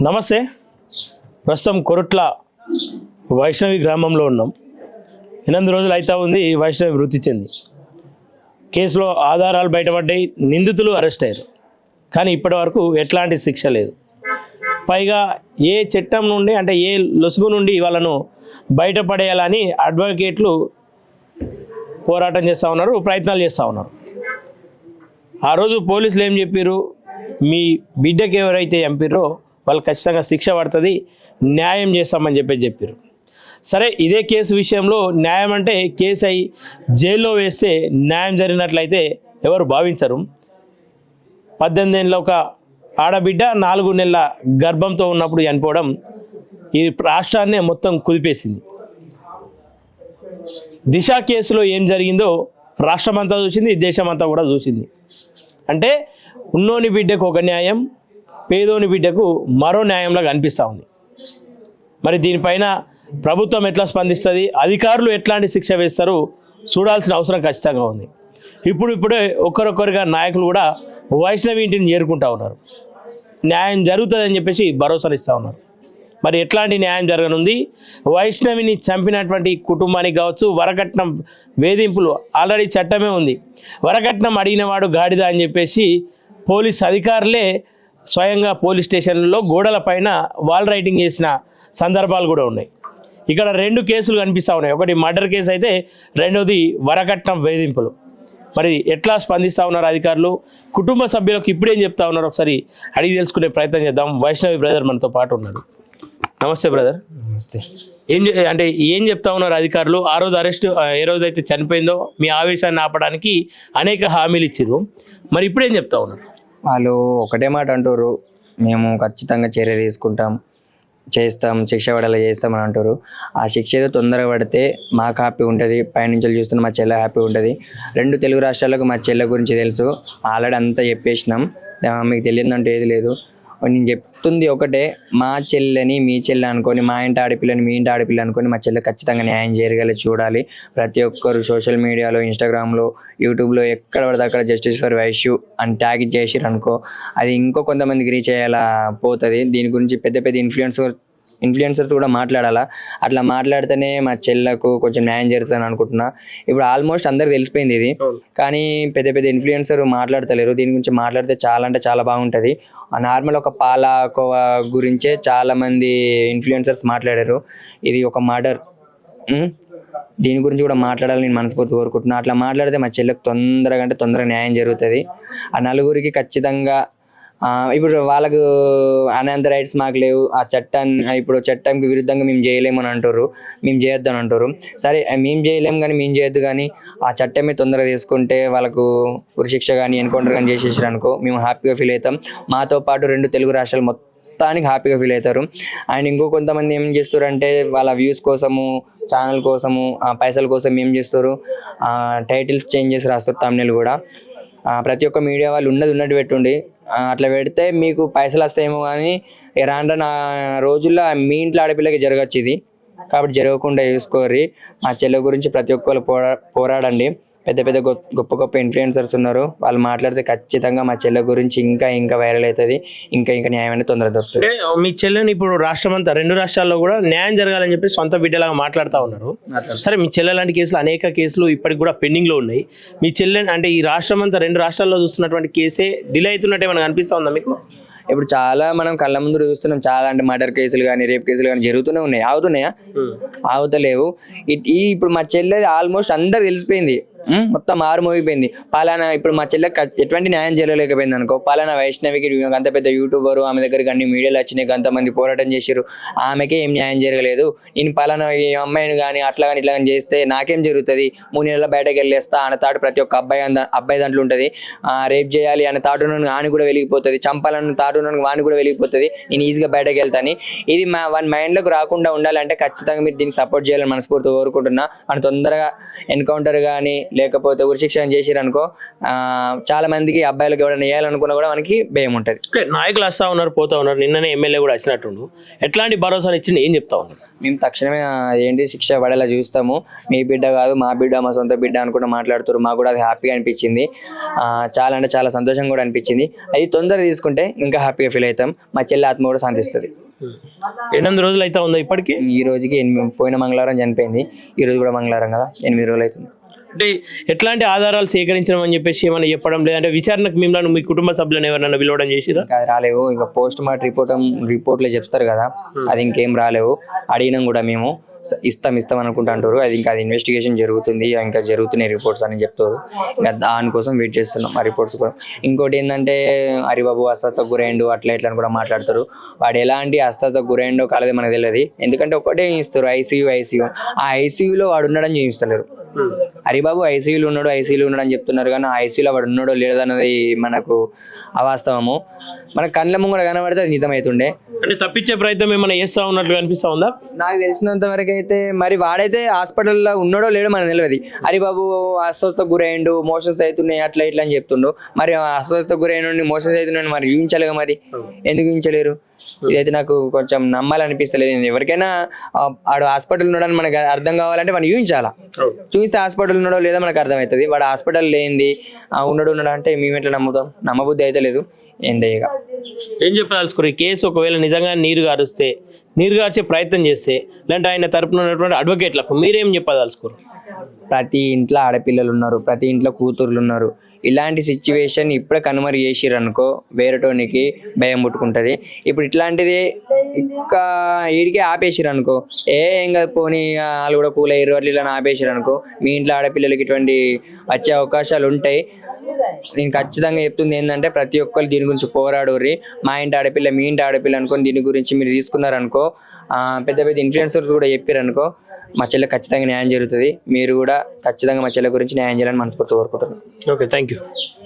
నమస్తే. ప్రస్తుతం కొరుట్ల వైష్ణవి గ్రామంలో ఉన్నాం. 8 రోజులు అయితే ఉంది వైష్ణవి మృతి చెంది. కేసులో ఆధారాలు బయటపడ్డాయి, నిందితులు అరెస్ట్ అయ్యారు. కానీ ఇప్పటి వరకు ఎట్లాంటి శిక్ష లేదు. పైగా ఏ చట్టం నుండి అంటే ఏ లొసుగు నుండి వాళ్ళను బయటపడేయాలని అడ్వకేట్లు పోరాటం చేస్తూ ఉన్నారు, ప్రయత్నాలు చేస్తూ ఉన్నారు. ఆ రోజు పోలీసులు ఏం చెప్పారు, మీ బిడ్డకి ఎవరైతే చంపారో వాళ్ళు ఖచ్చితంగా శిక్ష పడుతుంది, న్యాయం చేస్తామని చెప్పారు. సరే, ఇదే కేసు విషయంలో న్యాయం అంటే కేసు అయి జైల్లో వేస్తే న్యాయం జరిగినట్లయితే ఎవరు భావించరు. 18 ఏళ్ళ ఒక ఆడబిడ్డ 4 నెలల గర్భంతో ఉన్నప్పుడు చనిపోవడం ఈ రాష్ట్రాన్నే మొత్తం కుదిపేసింది. దిశ కేసులో ఏం జరిగిందో రాష్ట్రమంతా చూసింది, దేశమంతా కూడా చూసింది. అంటే ఉన్నోని బిడ్డకు ఒక న్యాయం, పేదోని బిడ్డకు మరో న్యాయంలాగా అనిపిస్తూ ఉంది. మరి దీనిపైన ప్రభుత్వం ఎట్లా స్పందిస్తుంది, అధికారులు ఎట్లాంటి శిక్ష వేస్తారు చూడాల్సిన అవసరం ఖచ్చితంగా ఉంది. ఇప్పుడే ఒక్కరొక్కరుగా నాయకులు కూడా వైష్ణవి ఇంటిని చేరుకుంటూ ఉన్నారు. న్యాయం జరుగుతుందని చెప్పేసి భరోసాలు ఇస్తూ ఉన్నారు. మరి ఎట్లాంటి న్యాయం జరగనుంది? వైష్ణవిని చంపినటువంటి కుటుంబానికి కావచ్చు, వరకట్నం వేధింపులు ఆల్రెడీ చట్టమే ఉంది. వరకట్నం అడిగినవాడు గాడిద అని చెప్పేసి పోలీస్ అధికారులే స్వయంగా పోలీస్ స్టేషన్లో గోడల పైన వాల్ రైటింగ్ చేసిన సందర్భాలు కూడా ఉన్నాయి. ఇక్కడ 2 కేసులు కనిపిస్తూ ఉన్నాయి. ఒకటి మర్డర్ కేసు అయితే, రెండోది వరకట్నం వేధింపులు. మరి ఎట్లా స్పందిస్తూ ఉన్నారు అధికారులు, కుటుంబ సభ్యులకు ఇప్పుడేం చెప్తా ఉన్నారు ఒకసారి అడిగి తెలుసుకునే ప్రయత్నం చేద్దాం. వైష్ణవి బ్రదర్ మనతో పాటు ఉన్నాడు. నమస్తే బ్రదర్. నమస్తే. ఏం చెప్తా ఉన్నారు అధికారులు? ఆ రోజు అరెస్ట్ ఏ రోజైతే చనిపోయిందో మీ ఆవేశాన్ని ఆపడానికి అనేక హామీలు ఇచ్చారు. మరి ఇప్పుడేం చెప్తా ఉన్నారు? వాళ్ళు ఒకటే మాట అంటారు, మేము ఖచ్చితంగా చర్య తీసుకుంటాం, చేస్తాం, శిక్ష పడేలా చేస్తామని అంటారు. ఆ శిక్ష ఏదో తొందరగా పడితే మాకు హ్యాపీ ఉంటుంది, పైనుంచి చూస్తున్న మా చెల్లె హ్యాపీ ఉంటుంది. 2 తెలుగు రాష్ట్రాలకు మా చెల్లె గురించి తెలుసు, ఆల్రెడీ అంతా చెప్పేసినాం, మీకు తెలియదంటే ఏది లేదు. నేను చెప్తుంది ఒకటే, మా చెల్లెని మీ చెల్లె అనుకొని, మా ఇంటి ఆడపిల్లని మీ ఇంటి ఆడపిల్ల అనుకొని మా చెల్లె ఖచ్చితంగా న్యాయం చేయగలి చూడాలి. ప్రతి ఒక్కరు సోషల్ మీడియాలో, ఇన్స్టాగ్రామ్లో, యూట్యూబ్లో ఎక్కడ పడితే అక్కడ జస్టిస్ ఫర్ వైష్యూ అని ట్యాగ్ చేసిరు అనుకో, అది ఇంకో కొంతమందికి రీచ్ అయ్యేలా పోతుంది. దీని గురించి పెద్ద పెద్ద ఇన్ఫ్లుయెన్సర్స్ కూడా మాట్లాడాలా. అట్లా మాట్లాడితేనే మా చెల్లకు కొంచెం న్యాయం జరుగుతుందని అనుకుంటున్నా. ఇప్పుడు ఆల్మోస్ట్ అందరికి తెలిసిపోయింది ఇది, కానీ పెద్ద పెద్ద ఇన్ఫ్లుయెన్సర్ మాట్లాడతలేరు. దీని గురించి మాట్లాడితే చాలా అంటే చాలా బాగుంటుంది. నార్మల్ ఒక పాలకోవా గురించే చాలామంది ఇన్ఫ్లుయెన్సర్స్ మాట్లాడారు. ఇది ఒక మర్డర్, దీని గురించి కూడా మాట్లాడాలని నేను మనస్ఫూర్తి కోరుకుంటున్నా. అట్లా మాట్లాడితే మా చెల్లకు తొందరగా న్యాయం జరుగుతుంది. ఆ 4గురికి ఖచ్చితంగా ఇప్పుడు వాళ్ళకు అనేంత రైట్స్ మాకు లేవు. ఆ చట్టంకి విరుద్ధంగా మేము చేయలేమని అంటారు, మేము చేయొద్దని అంటారు. సరే, మేము చేయలేము కానీ మేము చేయొద్దు, కానీ ఆ చట్టమే తొందరగా తీసుకుంటే వాళ్ళకు ఉరిశిక్ష కానీ ఎన్కౌంటర్ కానీ చేసేసారు అనుకో, మేము హ్యాపీగా ఫీల్ అవుతాం. మాతో పాటు 2 తెలుగు రాష్ట్రాలు మొత్తానికి హ్యాపీగా ఫీల్ అవుతారు. అండ్ ఇంకో కొంతమంది ఏం చేస్తారు అంటే వాళ్ళ వ్యూస్ కోసము, ఛానల్ కోసము, పైసల కోసం ఏం చేస్తారు, టైటిల్స్ చేంజ్ చేసి రాస్తారు, thumbnail కూడా. ప్రతి ఒక్క మీడియా వాళ్ళు ఉన్నట్టు పెట్టుండి, అట్లా పెడితే మీకు పైసలు వస్తాయేమో, కానీ రాను రోజుల్లో మీ ఇంట్లో ఆడపిల్లకి జరగచ్చు ఇది. కాబట్టి జరగకుండా చూసుకోర్రి. మా చెల్లె గురించి ప్రతి ఒక్కరు పోరాడండి. పెద్ద గొప్ప ఇన్ఫ్లుయెన్సర్స్ ఉన్నారు, వాళ్ళు మాట్లాడితే ఖచ్చితంగా మా చెల్లె గురించి ఇంకా వైరల్ అవుతుంది, ఇంకా న్యాయం అనేది తొందరగా దొరుకుతుంది. మీ చెల్లెని ఇప్పుడు రాష్ట్రమంతా 2 రాష్ట్రాల్లో కూడా న్యాయం జరగాలని చెప్పి సొంత బిడ్డలాగా మాట్లాడుతూ ఉన్నారు. సరే, మీ చెల్లె లాంటి కేసులు అనేక కేసులు ఇప్పటికి కూడా పెండింగ్లో ఉన్నాయి. మీ చెల్లెని అంటే ఈ రాష్ట్రమంతా 2 రాష్ట్రాల్లో చూస్తున్నటువంటి కేసే డిలే అవుతున్నట్టు ఏమైనా అనిపిస్తూ ఉందా మీకు? ఇప్పుడు చాలా మనం కళ్ళ ముందు చూస్తున్నాం, చాలా అంటే మర్డర్ కేసులు కానీ, రేప్ కేసులు కానీ జరుగుతూనే ఉన్నాయి. ఆగుతున్నాయా? ఆగుతలేవు. ఇప్పుడు మా చెల్లెది ఆల్మోస్ట్ అందరు తెలిసిపోయింది, మొత్తం మారుమోగిపోయింది. పలానా ఇప్పుడు మా చెల్లె ఎటువంటి న్యాయం చేయలేకపోయింది అనుకో, పలానా వైష్ణవికి అంత పెద్ద యూట్యూబరు, ఆమె దగ్గరికి అన్ని మీడియాలు వచ్చినాయి, అంతమంది పోరాటం చేశారు, ఆమెకే ఏం న్యాయం జరగలేదు. నేను పలానా ఈ అమ్మాయిని కానీ అట్లా కానీ చేస్తే నాకేం జరుగుతుంది, 3 నెలల బయటకు వెళ్ళేస్తా అన్న తాటు ప్రతి ఒక్క అబ్బాయి దాంట్లో ఉంటుంది. రేప్ చేయాలి అనే తాటు వాని కూడా వెలిగిపోతుంది, చంపాలన్న తాటు వాని కూడా వెలిగిపోతుంది, నేను ఈజీగా బయటకు వెళ్తాను. ఇది వన్ మైండ్లోకి రాకుండా ఉండాలంటే ఖచ్చితంగా మీరు దీనికి సపోర్ట్ చేయాలని మనస్ఫూర్తి కోరుకుంటున్నా. మనం తొందరగా ఎన్కౌంటర్ కానీ లేకపోతే ఉరిశిక్షణ చేసిరనుకో చాలా మందికి అబ్బాయిలకు ఎవరైనా వేయాలనుకున్నా కూడా మనకి భయం ఉంటుంది. ఓకే, నాయకులు వస్తూ ఉన్నారు, పోతా ఉన్నారు. నిన్ననే ఎమ్మెల్యే కూడా వచ్చినట్టుండు. ఎట్లాంటి భరోసాలు ఇచ్చింది, ఏం చెప్తా ఉన్నారు? మేము తక్షణమే ఏంటి శిక్ష పడేలా చూస్తాము, మీ బిడ్డ కాదు మా బిడ్డ, మా సొంత బిడ్డ అనుకుంటూ మాట్లాడుతారు. మాకు కూడా అది హ్యాపీగా అనిపించింది, చాలా అంటే చాలా సంతోషంగా కూడా అనిపించింది. అది తొందరగా తీసుకుంటే ఇంకా హ్యాపీగా ఫీల్ అవుతాం, మా చెల్లి ఆత్మ కూడా శాంతిస్తుంది. 8 రోజులు అయితే ఉందా ఇప్పటికి? ఈ రోజుకి పోయిన మంగళవారం చనిపోయింది, ఈ రోజు కూడా మంగళవారం కదా, 8 రోజులు అవుతుంది. అంటే ఎట్లాంటి ఆధారాలు సేకరించడం అని చెప్పేసి ఏమైనా చెప్పడం, లేదంటే విచారణకు మిమ్మల్ని మీ కుటుంబ సభ్యులను ఎవరైనా పిలవడం చేసిరా? ఇంకా రాలేవు, ఇక పోస్ట్ మార్టం రిపోర్ట్లో చెప్తారు కదా, అది ఇంకేం రాలేవు. అడిగినాం కూడా మేము, ఇస్తాం అనుకుంటా అంటారు. అది ఇంకా అది ఇన్వెస్టిగేషన్ జరుగుతుంది, ఇంకా జరుగుతున్నాయి రిపోర్ట్స్ అని చెప్తారు. ఇంకా దానికోసం వెయిట్ చేస్తున్నాం ఆ రిపోర్ట్స్ కూడా. ఇంకోటి ఏంటంటే హరిబాబు అస్వస్థకు గురైండు అట్లా ఇట్లా అని కూడా మాట్లాడతారు. వాడు ఎలాంటి అస్వస్థకు గురైండో కాలేదో మనకు తెలియదు. ఎందుకంటే ఒకటే ఇస్తారు, ఐసీయూ. ఆ ఐసీయూలో వాడు ఉన్నాడని చూపిస్తలేరు. హరిబాబు ఐసీయూలో ఉన్నాడు అని చెప్తున్నారు, కానీ ఆ ఐసీయూలో వాడు ఉన్నాడో లేదన్నది మనకు అవాస్తవము. మన కళ్ళ ముంగడ కనబడితే అది నిజమవుతుండే. అంటే తప్పించే ప్రయత్నం ఏమైనా చేస్తా ఉన్నట్లు అనిపిస్తా ఉందా? నాకు తెలిసినంత వరకు అయితే మరి వాడైతే హాస్పిటల్లో ఉన్నాడో లేడో మనకు తెలియదు. హరిబాబు అస్వస్థకు గురైండు, మోషన్స్ అవుతున్నాయి అట్లా ఇట్లా అని చెప్తుండు. మరి అస్వస్థకు గురైన మోషన్స్ అవుతున్నాయి మరి చూపించాలిగా, మరి ఎందుకు చూపించలేరు? ఇదైతే నాకు కొంచెం నమ్మాలనిపిస్తలేదు. ఎవరికైనా వాడు హాస్పిటల్ ఉన్నాడని మనకు అర్థం కావాలంటే మనం చూపించాలా, చూస్తే హాస్పిటల్ ఉన్నాడో లేదో మనకు అర్థమవుతుంది. వాడు హాస్పిటల్ లేనిది ఉన్నాడు అంటే మేము ఎట్లా నమ్ముతాం? నమ్మబుద్ధి అయితే లేదు. ఏందయ్యగా ఏం చెప్పదలుచుకోరు? ఈ కేసు ఒకవేళ నిజంగా నీరు గార్చే ప్రయత్నం చేస్తే, లేదంటే ఆయన తరపున ఉన్నటువంటి అడ్వకేట్లకు మీరేం చెప్పదలుచుకోరు? ప్రతి ఇంట్లో ఆడపిల్లలు ఉన్నారు, ప్రతి ఇంట్లో కూతుర్లు ఉన్నారు. ఇలాంటి సిచ్యువేషన్ ఇప్పుడే కనుమరు చేసిరనుకో వేరేటోనికి భయం పుట్టుకుంటుంది. ఇప్పుడు ఇట్లాంటిది ఇంకా ఈడికే ఆపేసిరనుకో, ఏం కాదు పోనీ వాళ్ళు కూడా కూల్ అయ్యారు అట్లా ఇలా ఆపేసిరనుకో, మీ ఇంట్లో ఆడపిల్లలకి ఇటువంటి వచ్చే అవకాశాలు ఉంటాయి. నేను ఖచ్చితంగా చెప్తుంది ఏంటంటే ప్రతి ఒక్కరు దీని గురించి పోరాడోర్రి. మా ఇంటి ఆడపిల్ల మీ ఇంటి ఆడపిల్ల అనుకొని దీని గురించి మీరు తీసుకున్నారనుకో, పెద్ద పెద్ద ఇన్ఫ్లుయెన్సర్స్ కూడా చెప్పారనుకో, మా చెల్లె ఖచ్చితంగా న్యాయం జరుగుతుంది. మీరు కూడా ఖచ్చితంగా మా చెల్లె గురించి న్యాయం చేయాలని మనస్ఫూర్తిగా కోరుకుంటున్నాను. Okay, thank you.